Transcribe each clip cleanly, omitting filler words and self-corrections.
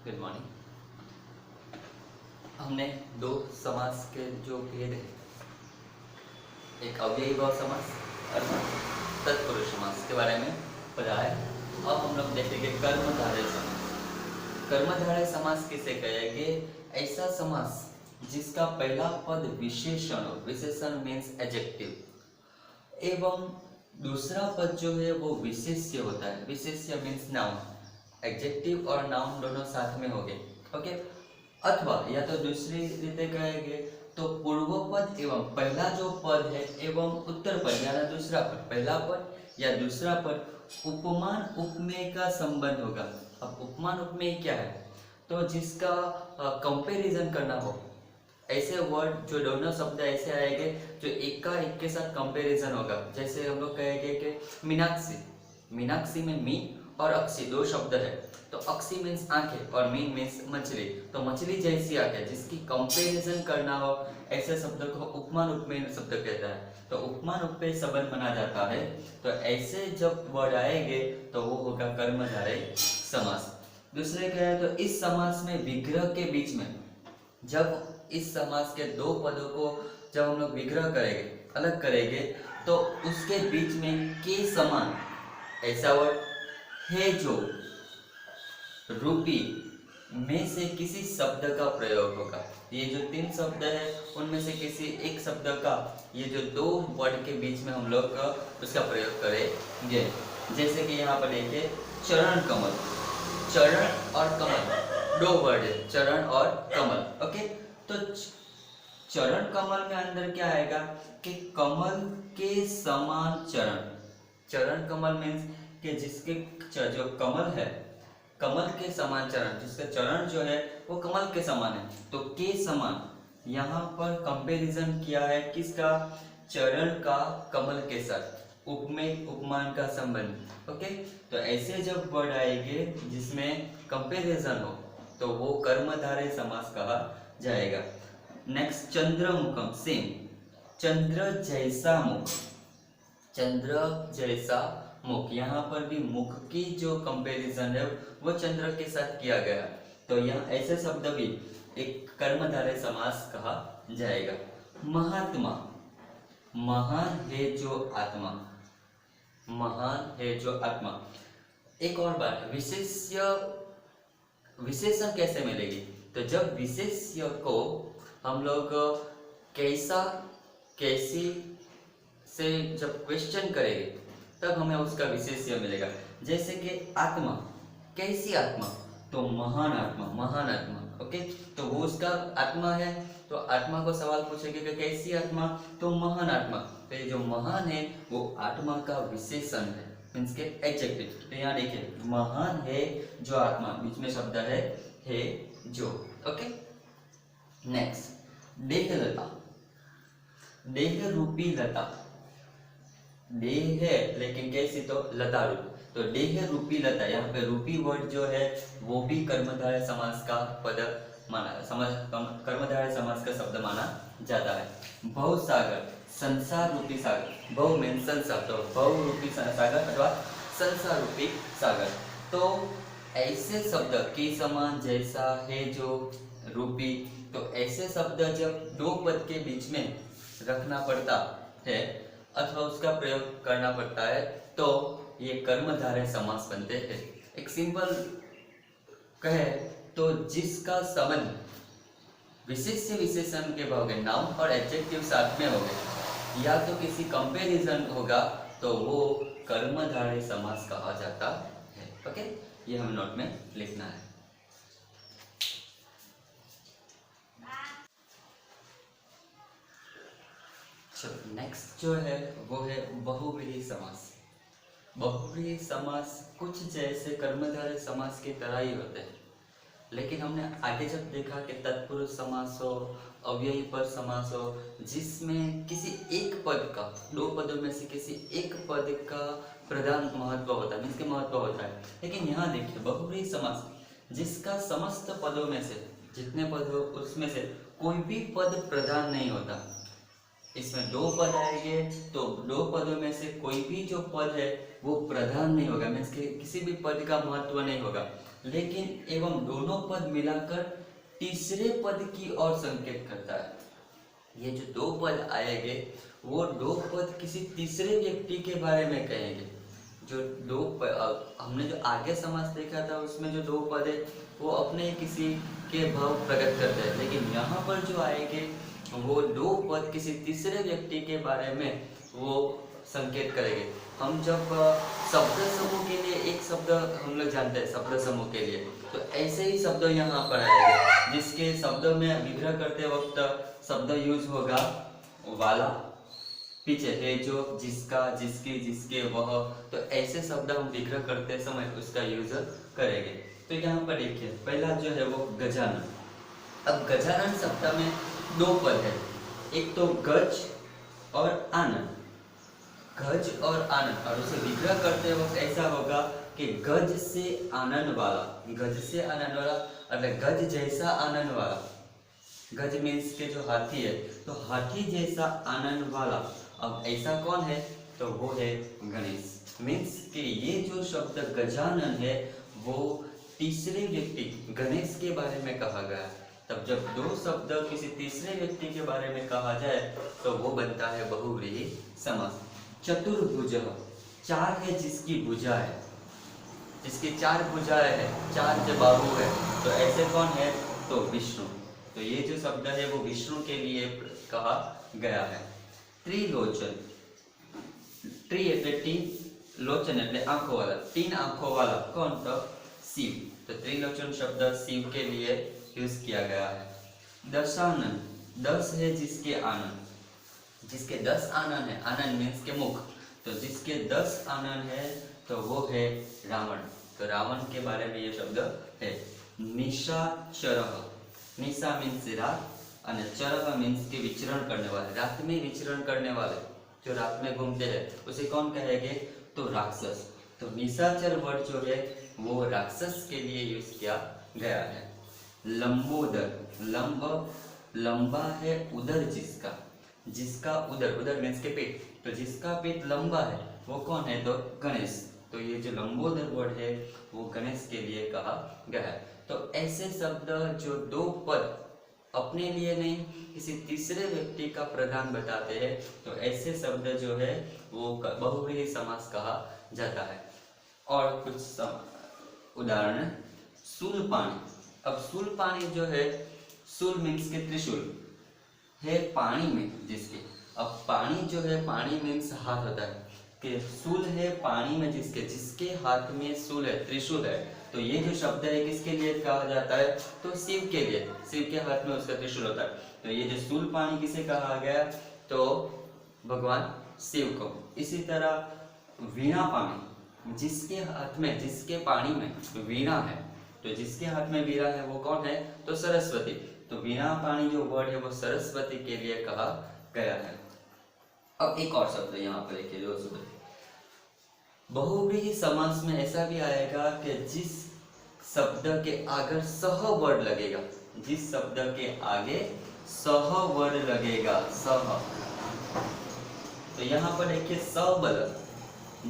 Good morning. हमने दो समास के जो भेद है, एक अव्ययी भाव समास और तत्पुरुष समास के बारे में पढ़ा है। अब हम लोग देखेंगे कर्मधारय समास। कर्मधारय समास किसे कहेंगे? ऐसा समास जिसका पहला पद विशेषण हो, विशेषण मीन्स एडजेक्टिव, एवं दूसरा पद जो है वो विशेष्य होता है। विशेष्य मीन्स नाउन, एडजेक्टिव और नाउन दोनों साथ में हो गए, ओके। अथवा या तो दूसरी रीते कहेंगे तो पूर्व पद एवं पहला जो पद है एवं उत्तर पद या दूसरा पद, पहला पद या दूसरा पद उपमान उपमेय का संबंध होगा। अब उपमान उपमेय क्या है? तो जिसका कंपैरिजन करना हो, ऐसे वर्ड जो दोनों शब्द ऐसे आएंगे जो एक का एक के साथ कंपैरिजन होगा। जैसे हम लोग कहेंगे कि मीनाक्षी, मीनाक्षी में मी और अक्षी दो शब्द है, तो अक्षी मीन्स आंखें और मीन मीन्स मछली, तो मछली जैसी आंखें जिसकी कंपैरिजन करना हो, ऐसे शब्द को उपमान उपमेय शब्द कहता है। तो उपमान उपमेय संबंध बना जाता है। तो ऐसे जब वर्ड आएंगे तो वो होगा कर्मधारय समास। दूसरे क्या है? तो इस समास में विग्रह के बीच में, जब इस समास के दो पदों को जब हम लोग विग्रह करेंगे, अलग करेंगे, तो उसके बीच में के समान ऐसा वर्ड है जो रूपी में से किसी शब्द का प्रयोग होगा। ये जो तीन शब्द है उनमें से किसी एक शब्द का, ये जो दो वर्ड के बीच में हम लोग उसका प्रयोग करेंगे। जैसे कि यहाँ पर देखिए चरण कमल, चरण और कमल दो वर्ड है, चरण और कमल, ओके। तो चरण कमल में अंदर क्या आएगा कि कमल के समान चरण। चरण कमल मीन्स कि जिसके जो कमल है, कमल के समान चरण, जिसका चरण जो है वो कमल के समान है। तो के समान यहाँ पर कंपैरिजन किया है किसका? चरण का कमल के साथ, उपमेय उपमान का संबंध, ओके। तो ऐसे जब वर्ड आएंगे जिसमें कंपैरिजन हो तो वो कर्मधारय समास कहा जाएगा। नेक्स्ट चंद्रमुखम, सेम, चंद्र जैसा मुख, चंद्र जैसा मुख, यहाँ पर भी मुख की जो कंपैरिजन है वो चंद्र के साथ किया गया। तो यहाँ ऐसे शब्द भी एक कर्मधारय समास कहा जाएगा। महात्मा, महान है जो आत्मा, महान है जो आत्मा। एक और बात, विशेष्य, विशेषण कैसे मिलेगी? तो जब विशेष्य को हम लोग कैसा कैसी से जब क्वेश्चन करेंगे तब हमें उसका विशेष्य मिलेगा। जैसे कि आत्मा, कैसी आत्मा? तो महान आत्मा, महान आत्मा, ओके। तो वो उसका आत्मा है, तो आत्मा को सवाल पूछेंगे कि कैसी आत्मा? तो महान आत्मा। तो ये जो महान है वो आत्मा का विशेषण है, मीन्स के एडजेक्टिव। तो यहाँ देखिए महान है जो आत्मा, बीच में शब्द है जो, ओके। नेक्स्ट देहलता, देह रूपी लता, देह है लेकिन कैसी? तो लता रूप, तो देह रूपी लता। यहाँ पे रूपी वर्ड जो है वो भी कर्मधारय समास का पद माना, कर्मधारय समास का शब्द माना जाता है। भव सागर, संसार रूपी सागर, भव मीन संसार, तो भव रूपी सागर अथवा संसार रूपी सागर। तो ऐसे शब्द के समान, जैसा, है जो, रूपी, तो ऐसे शब्द जब दो पद के बीच में रखना पड़ता है अथवा उसका प्रयोग करना पड़ता है तो ये कर्मधारय समास बनते हैं। एक सिंपल कहे तो जिसका संबंध विशेष्य विशेषण के हो गए, नाउन और एडजेक्टिव साथ में हो गए, या तो किसी कंपैरिजन होगा तो वो कर्मधारय समास कहा जाता है, ओके। ये हम नोट में लिखना है। नेक्स्ट जो है वो है बहुव्रीहि समास। बहुव्रीहि समास कुछ जैसे कर्मधारय समास की तरह ही होते हैं, लेकिन हमने आगे जब देखा कि तत्पुरुष समास हो, अव्ययी पद समास हो, जिसमें किसी एक पद का, दो पदों में से किसी एक पद का प्रधान महत्व होता है, मीन्स के महत्व होता है। लेकिन यहाँ देखिए बहुव्रीहि समास, जिसका समस्त पदों में से, जितने पद हो उसमें से कोई भी पद प्रधान नहीं होता। इसमें दो पद आएंगे तो दो पदों में से कोई भी जो पद है वो प्रधान नहीं होगा, मीन्स के किसी भी पद का महत्व नहीं होगा। लेकिन एवं दोनों पद मिलाकर तीसरे पद की ओर संकेत करता है। ये जो दो पद आएंगे वो दो पद किसी तीसरे व्यक्ति के बारे में कहेंगे। जो हमने जो आगे समास देखा था उसमें जो दो पद है वो अपने किसी के भाव प्रकट करते हैं, लेकिन यहाँ पर जो आएंगे वो दो पद किसी तीसरे व्यक्ति के बारे में वो संकेत करेंगे। हम जब शब्द समूह के लिए एक शब्द हम लोग जानते हैं शब्द समूह के लिए, तो ऐसे ही शब्द यहाँ पर आएंगे जिसके शब्द में विग्रह करते वक्त शब्द यूज होगा वाला, पीछे है जो, जिसका, जिसकी, जिसके, वह। तो ऐसे शब्द हम विग्रह करते समय उसका यूज करेंगे। तो यहाँ पर देखिए पहला जो है वो गजानन। अब गजानन शब्द में दो पद है, एक तो गज और आनंद, गज और आनंद। और उसे विग्रह करते वक्त ऐसा होगा कि गज से आनंद वाला, गज से आनंद वाला अर्थात गज जैसा आनंद वाला। गज मीन्स के जो हाथी है, तो हाथी जैसा आनंद वाला। अब ऐसा कौन है, तो वो है गणेश। मीन्स कि ये जो शब्द गजानन है वो तीसरे व्यक्ति गणेश के बारे में कहा गया। तब जब दो शब्द किसी तीसरे व्यक्ति के बारे में कहा जाए तो वो बनता है बहुव्रीहि समास। चतुर्भुज, चार है जिसकी भुजा है, जिसकी चार भुजाएं है, चार जो बाहु है, तो ऐसे कौन है, तो विष्णु। तो ये जो शब्द है वो विष्णु के लिए कहा गया है। त्रिलोचन, त्रि એટલે तीन, लोचन એટલે आंखों वाला, तीन आंखों वाला कौन, तो शिव। तो त्रिलोचन शब्द शिव के लिए यूज किया गया है। दशानन, दस है जिसके आनंद, जिसके 10 आनंद है, आनंद मीन्स के मुख, तो जिसके 10 आनंद है तो वो है रावण। तो रावण के बारे में ये शब्द है। निशाचरः, निशा मीन्स रात और चरः मीन्स के विचरण करने वाले, रात में विचरण करने वाले, जो रात में घूमते हैं उसे कौन कहेंगे, तो राक्षस। तो निशाचर वर्ड जो है वो राक्षस के लिए यूज किया गया है। लंबोदर, लंब लंबा है उदर जिसका, जिसका उदर, उदर मीन्स के पेट, तो जिसका पेट लंबा है वो कौन है, तो गणेश। तो ये जो लंबोदर वर्ड है वो गणेश के लिए कहा गया है। तो ऐसे शब्द जो दो पद अपने लिए नहीं किसी तीसरे व्यक्ति का प्रधान बताते हैं, तो ऐसे शब्द जो है वो बहुव्रीहि समास कहा जाता है। और कुछ उदाहरण, शूलपाणी। अब शूलपाणी जो है, शूल मीन्स के त्रिशूल है पानी में जिसके, अब पानी जो है, पानी मीन्स हाथ होता है, कि शूल है पानी में जिसके, जिसके हाथ में शूल है, त्रिशूल है। तो ये जो शब्द है किसके लिए कहा जाता है, तो शिव के लिए, शिव के हाथ में उसका त्रिशूल होता है। तो ये जो शूल पानी किसे कहा गया, तो भगवान शिव को। इसी तरह वीणा पानी, जिसके हाथ में, जिसके पानी में वीणा है, तो जिसके हाथ में वीणा है वो कौन है, तो सरस्वती। तो वीणा पानी जो वर्ड है वो सरस्वती के लिए कहा गया है। अब एक और शब्द यहाँ पर देखिए, जो शब्द बहुव्रीहि समास में ऐसा भी आएगा कि जिस शब्द के आगे सह वर्ड लगेगा, जिस शब्द के आगे सह वर्ड लगेगा, सह। तो यहाँ पर देखिए सबल,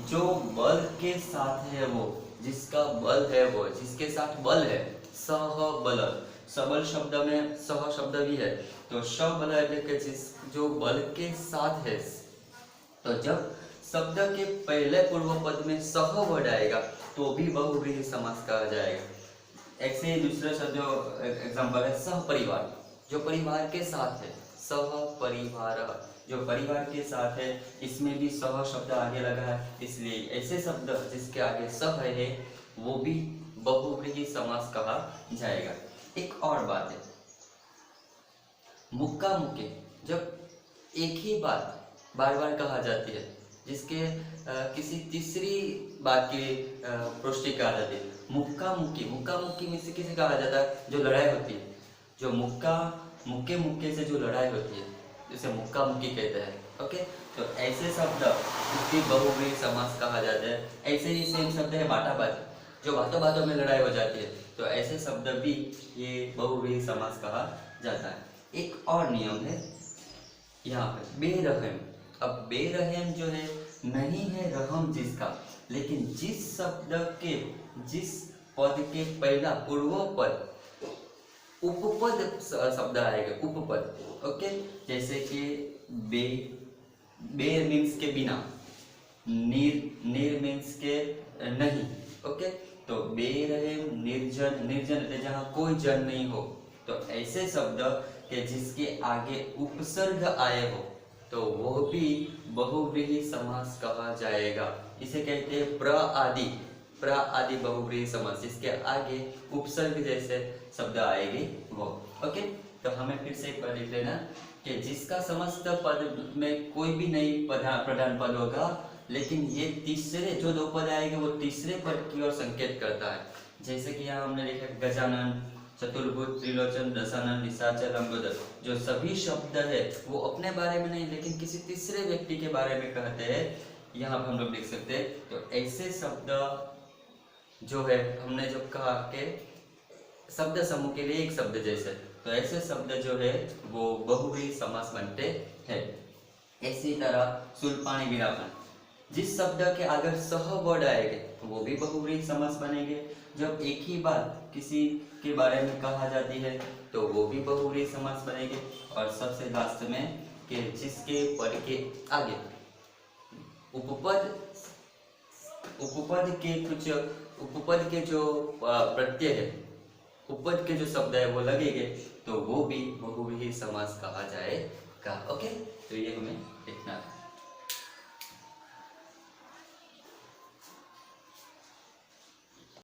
जो बल के साथ है वो, जिसका बल है वो, जिसके साथ बल है, सहबल। सबल शब्द में सह शब्द भी है, तो सबल है जिस जो बल के साथ है। तो जब शब्द के पहले पूर्व पद में सह वर्ड आएगा तो भी बहुव्रीहि समास कहा जाएगा। ऐसे ही दूसरा शब्द एग्जांपल है सहपरिवार, जो परिवार के साथ है, सहपरिवार, जो परिवार के साथ है, इसमें भी सह शब्द आगे लगा है, इसलिए ऐसे शब्द जिसके आगे सह है वो भी बहुव्रीहि समास कहा जाएगा। एक और बात है, मुक्का मुक्के, जब एक ही बात बार बार कहा जाती है, जिसके किसी तीसरी बात की पुष्टि कहा जाती है। मुक्का मुक्की, मुक्का मुक्की में से किसे कहा जाता है, जो लड़ाई होती है, जो मुक्का मुक्के मुक्के से जो लड़ाई होती है जिसे मुक्का मुक्की कहते हैं। ओके, तो ऐसे शब्द उसकी बहुव्रीहि समास कहा जाता है। ऐसे ही सेम शब्द है बाटाबाटी, जो बातों बातों में लड़ाई हो जाती है, तो ऐसे शब्द भी ये बहुव्रीहि समास कहा जाता है। एक और नियम है यहाँ पे, बेरहम। अब बेरहम जो है नहीं है रहम जिसका, लेकिन जिस शब्द के, जिस पद के पहला पूर्वोपद उपपद शब्द आएगा, उपपद। ओके, जैसे कि बे, बेर मीन्स के बिना, नीर मीन्स के नहीं। ओके, तो बेर है निर्जन, निर्जन है जहाँ कोई जन नहीं हो, तो ऐसे शब्द के जिसके आगे उपसर्ग आए हो तो वो भी बहुव्रीहि समास कहा जाएगा। इसे कहते हैं प्र आदि बहुव्रीहि समास, जिसके आगे उपसर्ग जैसे शब्द आएंगे वो। ओके, तो हमें फिर से एक बार लिख लेना कि जिसका समस्त पद में कोई भी नहीं प्रधान पद होगा, लेकिन ये तीसरे जो दो पद आएंगे वो तीसरे पद की ओर संकेत करता है। जैसे कि यहाँ हमने लिखा गजानन, चतुर्भुज, त्रिलोचन, दशानन, निशाचर, लंबोदर, जो सभी शब्द है वो अपने बारे में नहीं लेकिन किसी तीसरे व्यक्ति के बारे में कहते हैं, यहाँ पर हम लोग लिख सकते हैं। तो ऐसे शब्द जो है हमने जो कहा कि शब्द समूह के लिए एक शब्द जैसे, तो ऐसे शब्द जो है वो बहुव्रीहि समास बनते हैं। इसी तरह सुलपाणी विरामन, जिस शब्द के अगर सह वर्ड आएंगे तो वो भी बहुव्रीहि समास बनेंगे। जब एक ही बात किसी के बारे में कहा जाती है तो वो भी बहुव्रीहि समास बनेंगे। और सबसे लास्ट में कि जिसके पद के आगे उपपद के जो प्रत्यय है, उपपद के जो शब्द है वो लगेंगे तो वो भी बहुव्रीहि समास कहा जाएगा। ओके, तो ये हमें लिखना है।